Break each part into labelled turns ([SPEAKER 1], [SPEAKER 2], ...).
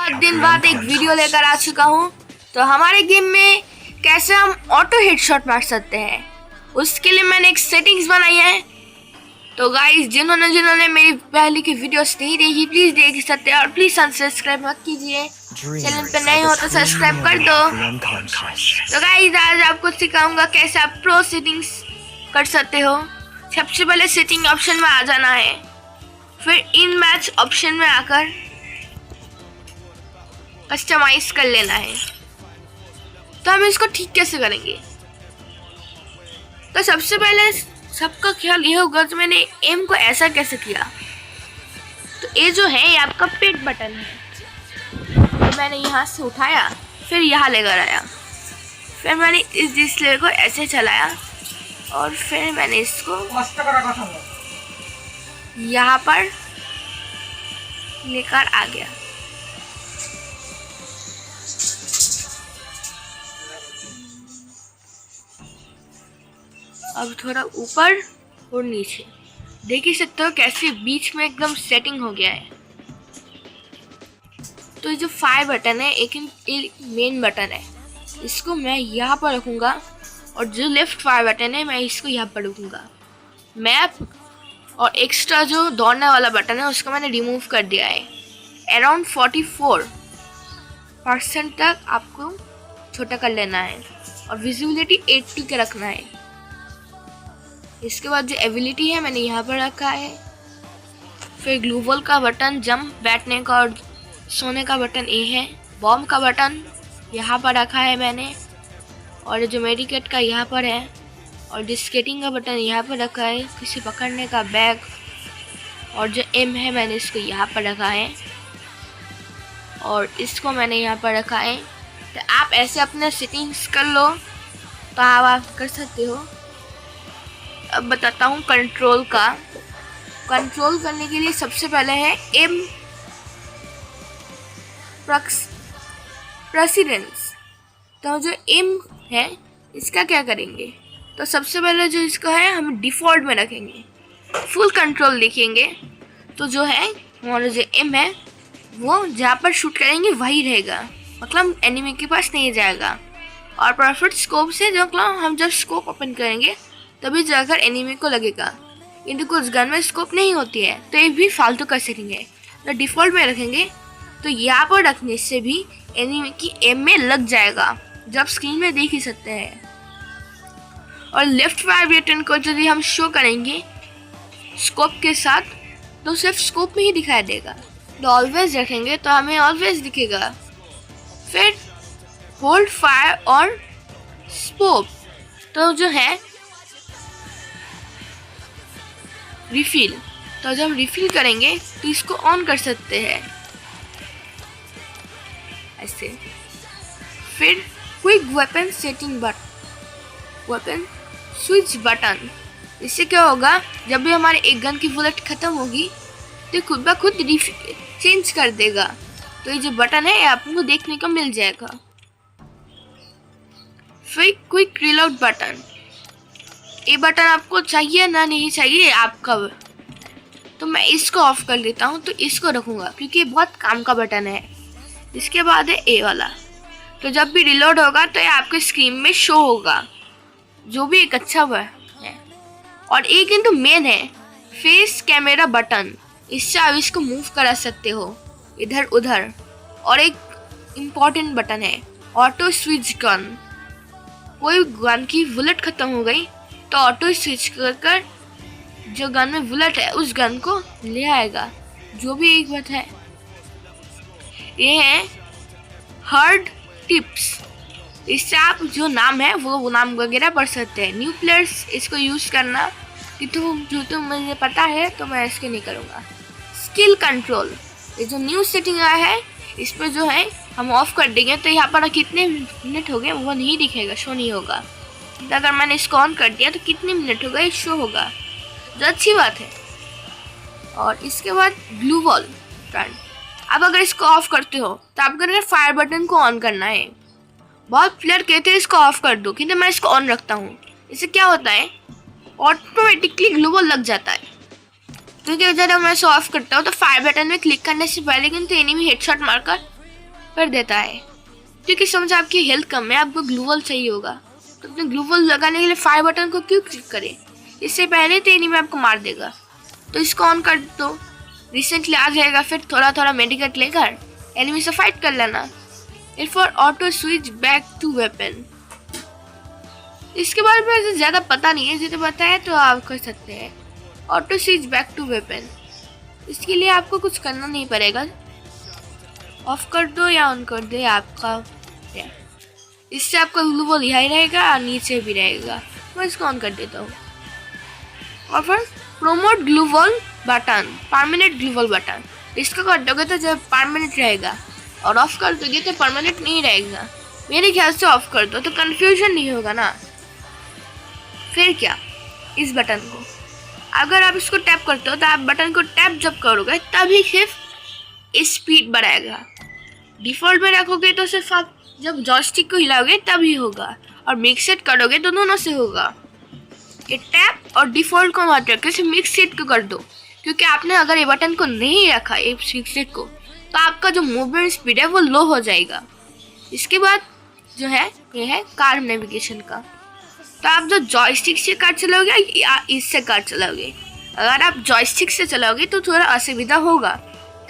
[SPEAKER 1] बहुत दिन बाद एक वीडियो लेकर आ चुका हूँ। तो हमारे गेम में कैसे हम ऑटो हेडशॉट मार सकते हैं उसके लिए मैंने एक सेटिंग्स बनाई है। तो गाइस जिन्होंने मेरी पहले की वीडियोस नहीं देखी प्लीज देख सकते हैं और प्लीज अनसब्सक्राइब मत कीजिए। चैनल पे नए हो तो सब्सक्राइब कर दो। तो गाइस आज आपको सिखाऊंगा कैसे आप प्रो सेटिंग्स कर सकते हो। सबसे पहले सेटिंग ऑप्शन में आ जाना है, फिर इन मैच ऑप्शन में आकर कस्टमाइज कर लेना है। तो हम इसको ठीक कैसे करेंगे, तो सबसे पहले सबका ख्याल ये होगा तो मैंने एम को ऐसा कैसे किया। तो ये जो है ये आपका पेट बटन है, तो मैंने यहाँ से उठाया फिर यहाँ लेकर आया, फिर मैंने इस डिस्प्ले को ऐसे चलाया और फिर मैंने इसको यहाँ पर लेकर आ गया। अब थोड़ा ऊपर और नीचे देख ही सकते हो कैसे बीच में एकदम सेटिंग हो गया है। तो ये जो फायर बटन है एक मेन बटन है, इसको मैं यहाँ पर रखूँगा और जो लेफ्ट फायर बटन है मैं इसको यहाँ पर रखूँगा। मैप और एक्स्ट्रा जो दौड़ने वाला बटन है उसको मैंने रिमूव कर दिया है। अराउंड 44% तक आपको छोटा कर लेना है और विजिबिलिटी 80 का रखना है। इसके बाद जो एबिलिटी है मैंने यहाँ पर रखा है। फिर ग्लूवॉल का बटन, जंप, बैठने का और सोने का बटन ए है। बॉम्ब का बटन यहाँ पर रखा है मैंने, और जो मेडिकेट का यहाँ पर है, और जो स्केटिंग का बटन यहाँ पर रखा है। किसी पकड़ने का बैग और जो एम है मैंने इसको यहाँ पर रखा है और इसको मैंने यहाँ पर रखा है। तो आप ऐसे अपने सेटिंग्स कर लो तो आप कर सकते हो। अब बताता हूँ कंट्रोल का। कंट्रोल करने के लिए सबसे पहले है एम प्रेसिडेंस। तो जो एम है इसका क्या करेंगे, तो सबसे पहले जो इसका है हम डिफ़ॉल्ट में रखेंगे, फुल कंट्रोल देखेंगे। तो जो है हमारा जो एम है वो जहाँ पर शूट करेंगे वही रहेगा, मतलब एनिमी के पास नहीं जाएगा। और परफेक्ट स्कोप से जो मतलब हम जब स्कोप ओपन करेंगे तभी जाकर एनिमी को लगेगा, किंतु कुछ गन में स्कोप नहीं होती है तो ये भी फालतू का सेटिंग है। तो डिफ़ॉल्ट में रखेंगे तो यहाँ पर रखने से भी एनिमी की एम में लग जाएगा, जब स्क्रीन में देख ही सकते हैं। और लेफ्ट फायर बटन को यदि हम शो करेंगे स्कोप के साथ तो सिर्फ स्कोप में ही दिखाई देगा। तो ऑलवेज रखेंगे तो हमें ऑलवेज दिखेगा। फिर होल्ड फायर और स्कोप, तो जो है रिफिल, तो जब हम रिफिल करेंगे तो इसको ऑन कर सकते हैं ऐसे। फिर quick weapon setting weapon switch button, इससे क्या होगा जब भी हमारे एक गन की बुलेट खत्म होगी तो खुद ब खुद चेंज कर देगा। तो ये जो बटन है आपको देखने को मिल जाएगा। फिर क्विक रिलोड बटन, ये बटन आपको चाहिए ना नहीं चाहिए आपका, तो मैं इसको ऑफ कर लेता हूँ। तो इसको रखूँगा क्योंकि ये बहुत काम का बटन है। इसके बाद है ए वाला, तो जब भी रिलोड होगा तो ये आपके स्क्रीन में शो होगा, जो भी एक अच्छा हुआ है। और एक किंतु मेन है फेस कैमरा बटन, इससे आप इसको मूव करा सकते हो इधर उधर। और एक इम्पॉर्टेंट बटन है ऑटो स्विच गन, कोई गन की बुलेट ख़त्म हो गई तो ऑटो स्विच कर जो गन में बुलेट है उस गन को ले आएगा, जो भी एक बात है। ये है हार्ड टिप्स, इससे आप जो नाम है वो नाम वगैरह पढ़ सकते हैं। न्यू प्लेयर्स इसको यूज़ करना कि तो मुझे पता है तो मैं इसके नहीं करूँगा। स्किल कंट्रोल, ये जो न्यू सेटिंग आया है इसमें जो है हम ऑफ कर देंगे तो यहाँ पर कितने मिनट हो गए वो नहीं दिखेगा, शो नहीं होगा। अगर मैंने इसको ऑन कर दिया तो कितने मिनट हो गए शो होगा, जो अच्छी बात है। और इसके बाद ग्लू वॉल टर्न, अब अगर इसको ऑफ करते हो तो आपको अगर फायर बटन को ऑन करना है। बहुत प्लेयर कहते हैं इसको ऑफ कर दो, किंतु मैं इसको ऑन रखता हूँ। इससे क्या होता है ऑटोमेटिकली ग्लू वॉल लग जाता है। क्योंकि जब मैं इसे ऑफ करता हूँ तो फायर बटन में क्लिक करने से पहले किंतु एनिमी हेडशॉट मारकर कर देता है, क्योंकि समझ आपकी हेल्थ कम है, आपको ग्लूवल चाहिए होगा, तो अपने ग्लूवल लगाने के लिए फायर बटन को क्यों क्लिक करें, इससे पहले तो एनिमी आपको मार देगा। तो इसको ऑन कर दो, रिसेंटली आ जाएगा, फिर थोड़ा थोड़ा मेडिकेट लेकर एनिमी से फाइट कर लेना। एरफॉर auto switch back to weapon. इसके बारे में ऐसे ज़्यादा पता नहीं है, जितना पता है तो आप कर सकते हैं। Auto switch back to weapon, इसके लिए आपको कुछ करना नहीं पड़ेगा, ऑफ कर दो या ऑन कर दो आपका, इससे आपका ग्लूवल यहाँ रहेगा और नीचे भी रहेगा। मैं इसको ऑन कर देता हूँ। और फिर प्रोमोट ग्लूवल बटन, परमानेंट ग्लूवल बटन, इसको कर दोगे तो जब परमानेंट रहेगा, और ऑफ कर दोगे तो परमानेंट नहीं रहेगा। मेरे ख्याल से ऑफ कर दो तो कंफ्यूजन नहीं होगा ना। फिर क्या, इस बटन को अगर आप इसको टैप करते हो तो आप बटन को टैप जब करोगे तभी सिर्फ स्पीड बढ़ाएगा। डिफ़ॉल्ट में रखोगे तो सिर्फ आप जब जॉयस्टिक को हिलाओगे तभी होगा, और मिक्स सेट करोगे तो दोनों से होगा। ये टैप और डिफ़ॉल्ट को मत रखो, सिर्फ मिक्स सेट को कर दो, क्योंकि आपने अगर ये बटन को नहीं रखा ये मिक्स सेट को तो आपका जो मूवमेंट स्पीड है वो लो हो जाएगा। इसके बाद जो है ये है कार नेविगेशन का, तो आप जो जॉयस्टिक से कार चलाओगे या इससे कार चलाओगे। अगर आप जॉयस्टिक से चलाओगे तो थोड़ा असुविधा होगा,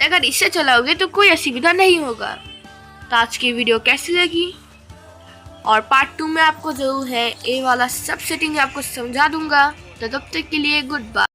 [SPEAKER 1] अगर इससे चलाओगे तो कोई असुविधा नहीं होगा। तो आज की वीडियो कैसी लगी, और पार्ट 2 में आपको जो है ये वाला सब सेटिंग आपको समझा दूंगा। तो तब तक के लिए गुड बाय।